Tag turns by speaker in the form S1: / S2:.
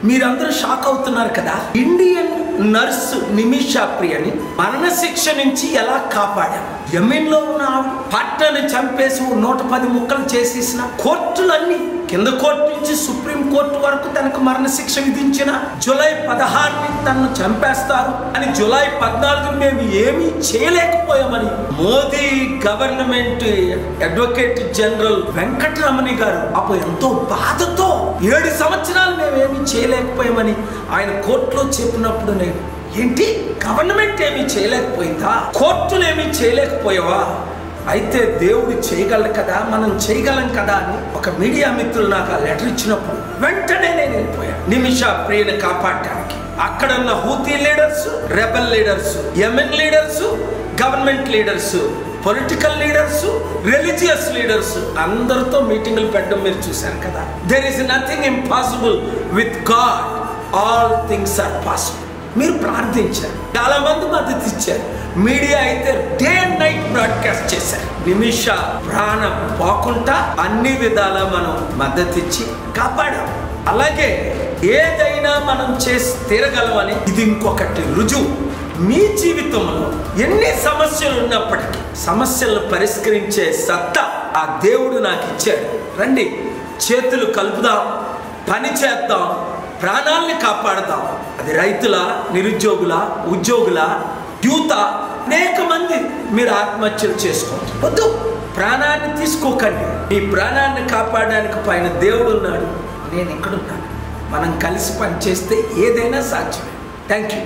S1: మీరందరూ షాక్ అవుతున్నారు కదా. ఇండియన్ నర్సు నిమిషా ప్రియని మరణశిక్ష నుంచి ఎలా కాపాడారు? యెమెన్లో ఉన్న పార్ట్నర్ని చంపేసి 110 ముక్కలు చేసేసిన కోర్టులన్నీ కింద కోర్టు నుంచి సుప్రీం కోర్టు వరకు తనకు మరణశిక్ష విధించిన జూలై 16ని తనను చంపేస్తారు అని జూలై 14 మేము ఏమీ చేయలేకపోయామని Modi government advocate general Venkataramani గారు అప్పుడు ఎంతో బాధతో 7 సంవత్సరాలు మేమేమీ చేయలేకపోయామని ఆయన కోర్టులో చెప్పినప్పుడు నేను ఏంటి గవర్నమెంట్ ఏమీ చేయలేకపోయిందా, కోర్టులు ఏమీ చేయలేకపోయావా, అయితే దేవుడు చేయగలరు కదా, మనం చేయగలం కదా అని ఒక మీడియా మిత్రులు నాకు ఆ లెటర్ ఇచ్చినప్పుడు వెంటనే నేను వెళ్ళిపోయాను నిమిషా ప్రియని కాపాడటానికి. అక్కడ ఉన్న Houthi leaders, rebel leaders, Yemen leaders, government leaders, political leaders, religious leaders అందరితో మీటింగులు పెట్టడం మీరు చూశారు కదా. There is nothing impossible with God, all things are possible. మీరు ప్రార్థించారు, చాలా మంది మద్దతు ఇచ్చారు, మీడియా అయితే డే అండ్ నైట్ బ్రాడ్కాస్ట్ చేశారు. నిమిషా ప్రాణం పోకుండా అన్ని విధాలా మనం మద్దతు ఇచ్చి కాపాడాం. అలాగే ఏదైనా మనం చేసి తీరగలమని ఇది ఇంకొకటి రుజువు. మీ జీవితంలో ఎన్ని సమస్యలు ఉన్నప్పటికీ సమస్యలను పరిష్కరించే సత్తా ఆ దేవుడు నాకు ఇచ్చాడు. రండి, చేతులు కలుపుదాం, పని చేద్దాం, ప్రాణాలని కాపాడదాం. అది రైతుల, నిరుద్యోగుల, ఉద్యోగుల, యూత, అనేక మంది మీరు ఆత్మహత్యలు చేసుకోండి. వద్దు, ప్రాణాన్ని తీసుకోకండి. మీ ప్రాణాన్ని కాపాడడానికి పైన దేవుడు ఉన్నాడు, నేను ఎక్కడున్నాను. మనం కలిసి పనిచేస్తే ఏదైనా సాధ్యమే. Thank you.